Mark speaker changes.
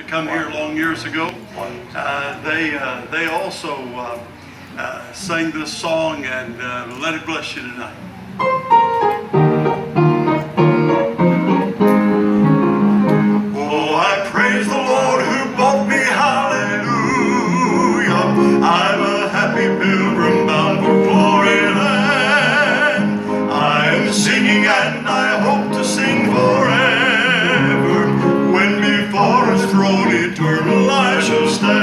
Speaker 1: to come here long years ago. They also sang this song, and let it bless you tonight. Oh, I praise the Lord who bought me, hallelujah. I'm a happy pilgrim bound for glory land. I'm singing and I hope to sing forever. When before his throne eternal I shall stand.